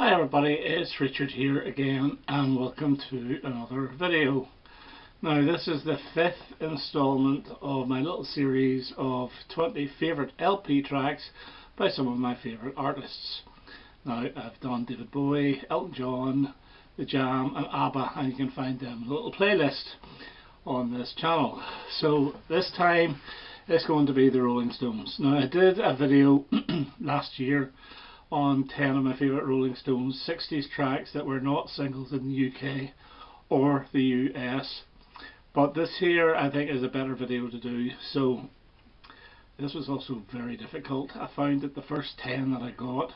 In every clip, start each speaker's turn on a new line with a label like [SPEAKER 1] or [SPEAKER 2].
[SPEAKER 1] Hi everybody, it's Richard here again and welcome to another video. Now this is the 5th installment of my little series of 20 favourite LP tracks by some of my favourite artists. Now I've done David Bowie, Elton John, The Jam and ABBA, and you can find them in a little playlist on this channel. So this time it's going to be the Rolling Stones. Now I did a video last year on 10 of my favourite Rolling Stones 60s tracks that were not singles in the UK or the US, but this here I think is a better video to do. So this was also very difficult. I found that the first 10 that I got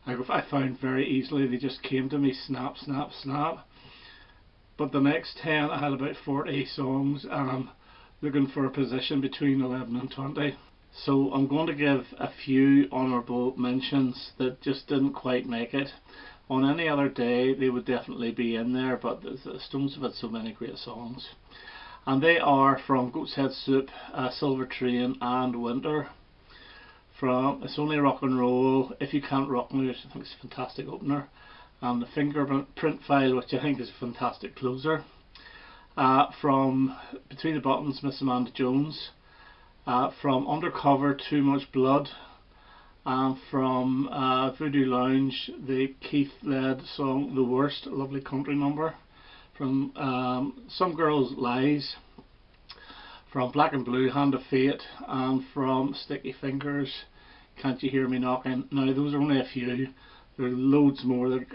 [SPEAKER 1] I found very easily. They just came to me snap snap snap, but the next 10 I had about 40 songs and I'm looking for a position between 11 and 20. So I'm going to give a few honourable mentions that just didn't quite make it. On any other day they would definitely be in there, but the Stones have had so many great songs. And they are from Goat's Head Soup, Silver Train and Winter. From It's Only Rock and Roll, If You Can't Rock Me, which I think is a fantastic opener. And The Fingerprint File, which I think is a fantastic closer. From Between the Buttons, Miss Amanda Jones. From Undercover, Too Much Blood, and from Voodoo Lounge, the Keith-led song The Worst, a lovely country number. From Some Girls' Lies, from Black and Blue, Hand of Fate, and from Sticky Fingers, Can't You Hear Me Knocking. Now those are only a few, there are loads more that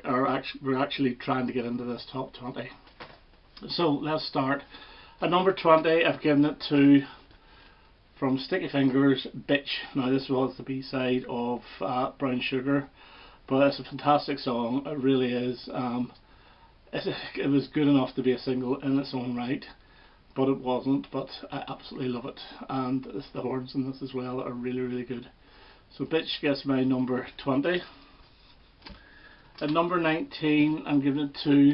[SPEAKER 1] we're actually trying to get into this top 20. So let's start. At number 20 I've given it to, from Sticky Fingers, Bitch. Now this was the B-side of Brown Sugar, but it's a fantastic song, it really is. It was good enough to be a single in its own right, but it wasn't, but I absolutely love it, and the horns in this as well are really really good. So Bitch gets my number 20. At number 19 I'm giving it to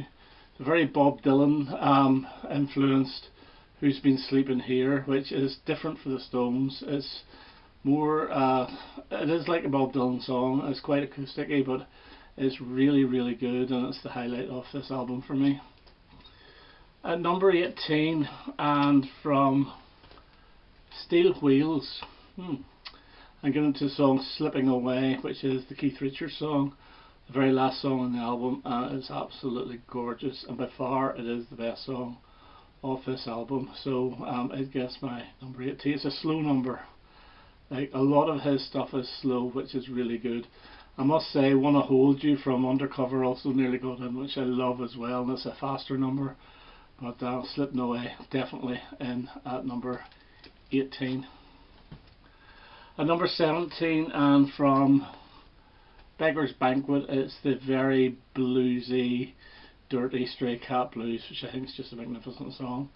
[SPEAKER 1] the very Bob Dylan influenced Who's Been Sleeping Here, which is different for the Stones. It's more, it is like a Bob Dylan song, it's quite acoustic-y, but it's really really good and it's the highlight of this album for me. At number 18, and from Steel Wheels, I'm giving it to the song Slipping Away, which is the Keith Richards song, the very last song on the album, and it's absolutely gorgeous, and by far it is the best song of this album. So it gets my number 18. It's a slow number, like a lot of his stuff is slow, which is really good. I must say Wanna Hold You from Undercover also nearly got in, which I love as well, and it's a faster number, but Slipping Away definitely in at number 18. At number 17, and from Beggar's Banquet, it's the very bluesy Dirty Stray Cat Blues, which I think is just a magnificent song.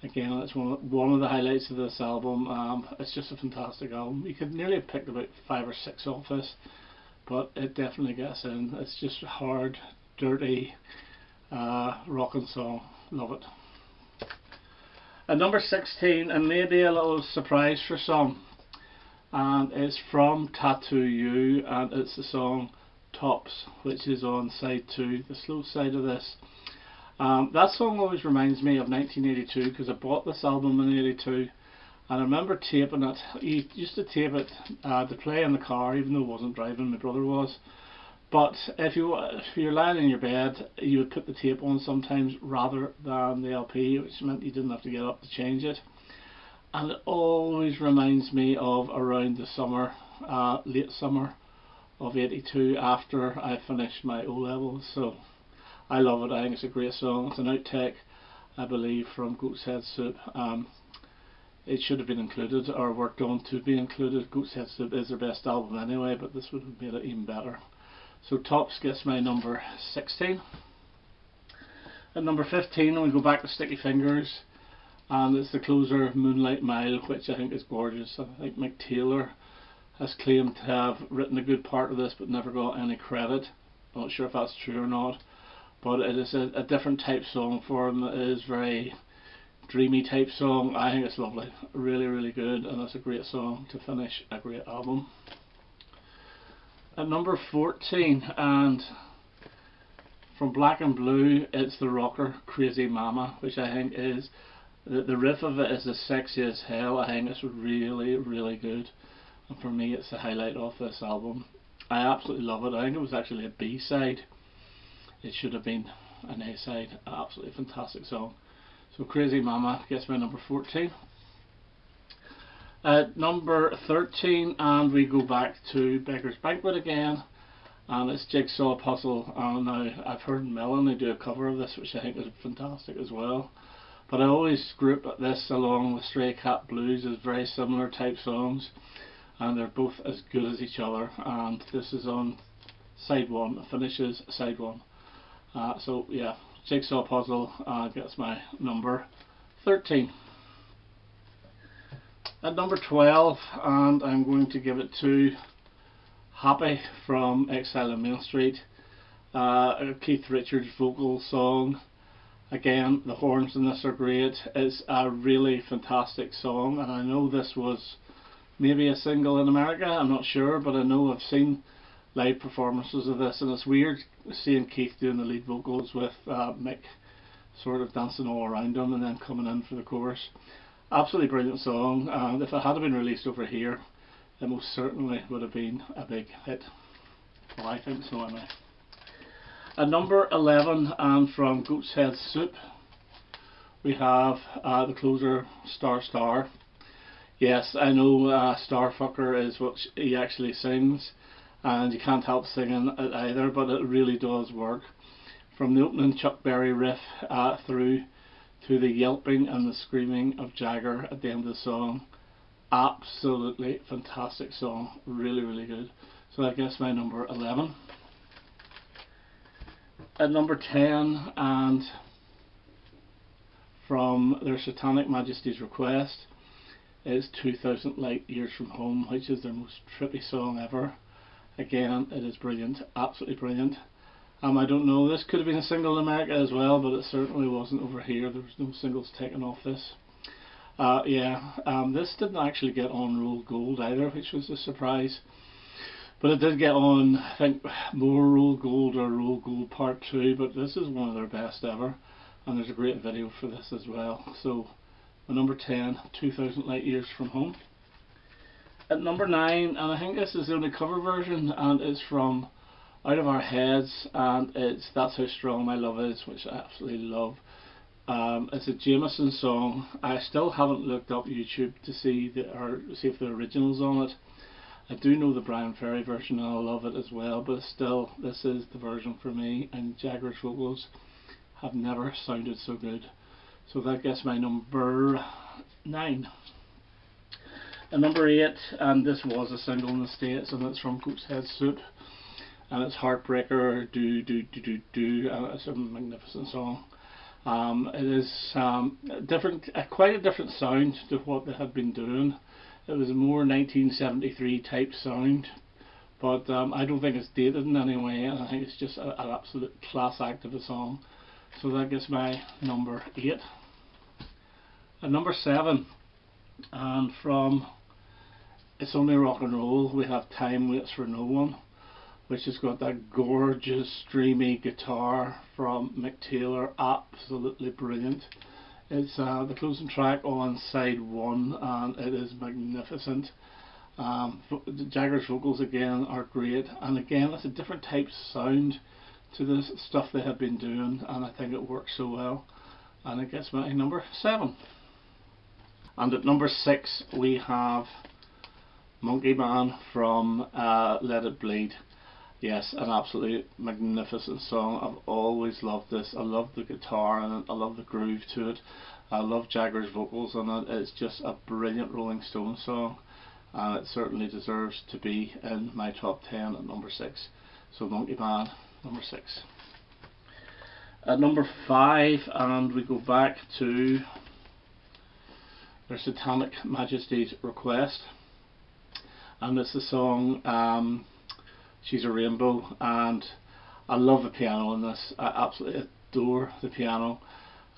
[SPEAKER 1] Again, it's one of the highlights of this album. It's just a fantastic album. You could nearly have picked about 5 or 6 off this, but it definitely gets in. It's just a hard, dirty, rocking song. Love it. At number 16, and maybe a little surprise for some, and it's from Tattoo You, and it's the song Tops, which is on side 2, the slow side of this. That song always reminds me of 1982, because I bought this album in 82 and I remember taping it. You used to tape it to play in the car, even though I wasn't driving, my brother was. But if you're lying in your bed, you would put the tape on sometimes rather than the LP, which meant you didn't have to get up to change it. And it always reminds me of around the summer, late summer of 82, after I finished my O-levels. So I love it. I think it's a great song. It's an outtake, I believe, from Goat's Head Soup. It should have been included, or worked on to be included. Goat's Head Soup is their best album anyway, but this would have made it even better. So Tops gets my number 16. At number 15 we go back to Sticky Fingers, and it's the closer Moonlight Mile, which I think is gorgeous. I think Mick Taylor has claimed to have written a good part of this but never got any credit. I'm not sure if that's true or not, but it is a different type song for him. It is very dreamy type song. I think it's lovely, really really good, and it's a great song to finish a great album. At number 14, and From Black and Blue, it's the rocker Crazy Mama, which I think is, the riff of it is as sexy as hell. I think it's really, really good. And for me, it's the highlight of this album. I absolutely love it. I think it was actually a B-side. It should have been an A-side. Absolutely fantastic song. So Crazy Mama gets my number 14. At number 13, and we go back to Beggar's Banquet again, and it's Jigsaw Puzzle. Now I've heard Melanie do a cover of this, which I think is fantastic as well, but I always group this along with Stray Cat Blues as very similar type songs, and they're both as good as each other. And this is on side 1, it finishes side 1. So yeah, Jigsaw Puzzle gets my number 13. At number 12, and I'm going to give it to Happy from Exile on Main Street. Keith Richards' vocal song. Again, the horns in this are great. It's a really fantastic song, and I know this was maybe a single in America, I'm not sure, but I know I've seen live performances of this, and it's weird seeing Keith doing the lead vocals with Mick sort of dancing all around him and then coming in for the chorus. Absolutely brilliant song, and if it had been released over here, it most certainly would have been a big hit. Well, I think so anyway. At number 11, and from Goat's Head Soup, we have the closer, Star Star. Yes, I know Starfucker is what he actually sings, and you can't help singing it either, but it really does work. From the opening Chuck Berry riff through to the yelping and the screaming of Jagger at the end of the song. Absolutely fantastic song, really, really good. So I guess my number 11. At number 10, and from their Satanic Majesty's Request, is 2000 Light Years From Home, which is their most trippy song ever. Again, it is brilliant, absolutely brilliant. I don't know, this could have been a single in America as well, but it certainly wasn't over here. There was no singles taken off this. This didn't actually get on Roll Gold either, which was a surprise. But it did get on, I think, more Roll Gold or Roll Gold Part 2, but this is one of their best ever. And there's a great video for this as well. So, my number 10, 2000 Light Years From Home. At number 9, and I think this is the only cover version, and it's from Out of Our Heads, and it's That's How Strong My Love Is, which I absolutely love. It's a Jameson song. I still haven't looked up YouTube to see if the original's on it. I do know the Brian Ferry version and I love it as well, but still, this is the version for me, and Jagger's vocals have never sounded so good. So that gets my number 9. And number 8, and this was a single in the States, and it's from Goat's Head Soup, and it's Heartbreaker, Do Do Do Do Do, and it's a magnificent song. It is quite a different sound to what they had been doing. It was a more 1973 type sound, but I don't think it's dated in any way, and I think it's just an absolute class act of a song. So that gets my number 8. At number 7, and from It's Only Rock and Roll, we have Time Waits for No One, which has got that gorgeous streamy guitar from Mick Taylor, absolutely brilliant. It's the closing track on side 1, and it is magnificent. Jagger's vocals again are great, and again it's a different type of sound to the stuff they have been doing, and I think it works so well, and it gets my number 7. And at number 6 we have Monkey Man from Let It Bleed. Yes, an absolutely magnificent song. I've always loved this. I love the guitar and I love the groove to it. I love Jagger's vocals on it. It's just a brilliant Rolling Stones song, and it certainly deserves to be in my top 10 at number 6. So Monkey Man, number 6. At number 5, and we go back to their Satanic Majesty's Request, and it's the song She's a Rainbow, and I love the piano in this. I absolutely adore the piano.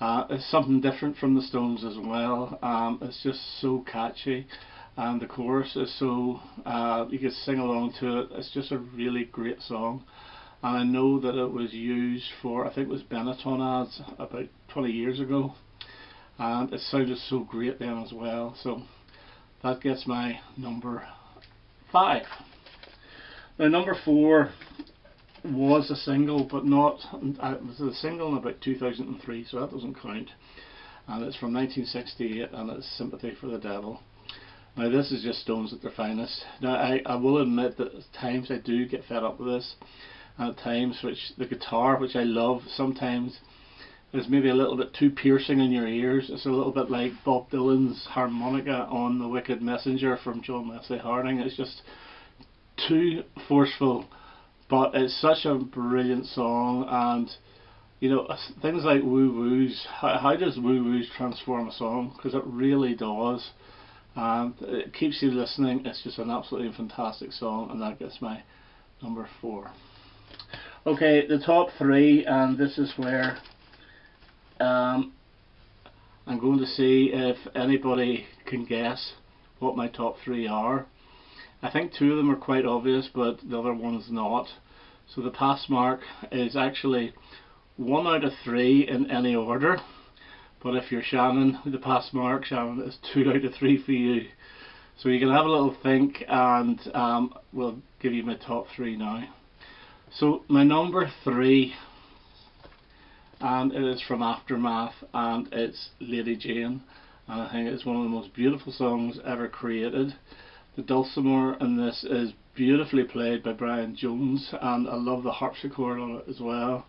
[SPEAKER 1] It's something different from the Stones as well. It's just so catchy, and the chorus is so you can sing along to it. It's just a really great song. and I know that it was used for, I think it was Benetton ads about 20 years ago, and it sounded so great then as well. So that gets my number 5. Now number 4 was a single, but not, it was a single in about 2003, so that doesn't count, and it's from 1968, and it's Sympathy for the Devil. Now this is just Stones at their finest. Now I will admit that at times I do get fed up with this, and at times which the guitar, which I love, sometimes is maybe a little bit too piercing in your ears. It's a little bit like Bob Dylan's harmonica on The Wicked Messenger from John Wesley Harding. It's just too forceful, but it's such a brilliant song. And you know, things like woo woos, how does woo woos transform a song? Because it really does, and it keeps you listening. It's just an absolutely fantastic song, and that gets my number 4. Okay, the top 3, and this is where I'm going to see if anybody can guess what my top 3 are. I think 2 of them are quite obvious, but the other one's not. So the pass mark is actually 1 out of 3 in any order, but if you're Shannon, the pass mark, Shannon, is 2 out of 3 for you. So you can have a little think, and we'll give you my top 3 now. So my number 3, and it is from Aftermath, and it's Lady Jane, and I think it's one of the most beautiful songs ever created. The dulcimer in this is beautifully played by Brian Jones, and I love the harpsichord on it as well.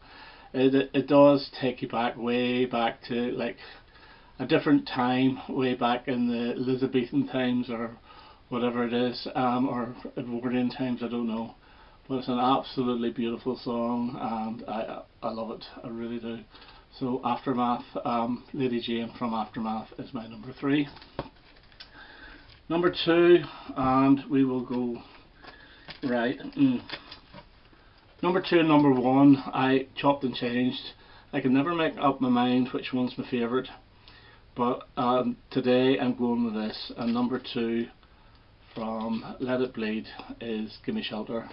[SPEAKER 1] It does take you back, way back to like a different time, way back in the Elizabethan times or whatever it is, or Edwardian times, I don't know. But it's an absolutely beautiful song, and I love it, I really do. So Aftermath, Lady Jane from Aftermath is my number 3. Number 2, and we will go right. Number 2 and number 1, I chopped and changed. I can never make up my mind which one's my favourite, but today I'm going with this, and number 2 from Let It Bleed is Gimme Shelter.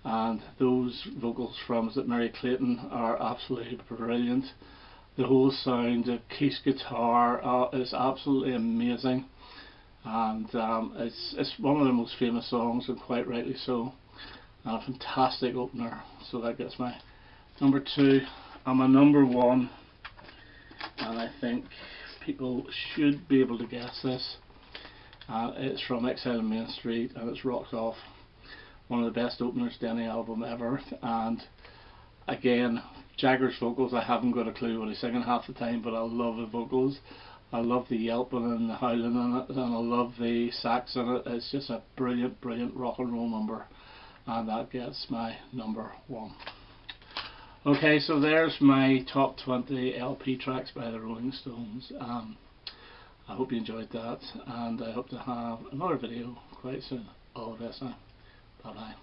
[SPEAKER 1] And those vocals from, is it Mary Clayton, are absolutely brilliant. The whole sound, the keys guitar is absolutely amazing, and it's one of the most famous songs, and quite rightly so. And a fantastic opener, so that gets my number 2. And my number 1, and I think people should be able to guess this, it's from Exile on Main Street, and it's Rocked Off. One of the best openers to any album ever, and again, Jagger's vocals, I haven't got a clue what he's singing half the time, but I love the vocals. I love the yelping and the howling in it, and I love the sax in it. It's just a brilliant, brilliant rock and roll number, and that gets my number 1. Okay, so there's my top 20 LP tracks by the Rolling Stones. I hope you enjoyed that, and I hope to have another video quite soon. All the best now. Bye bye.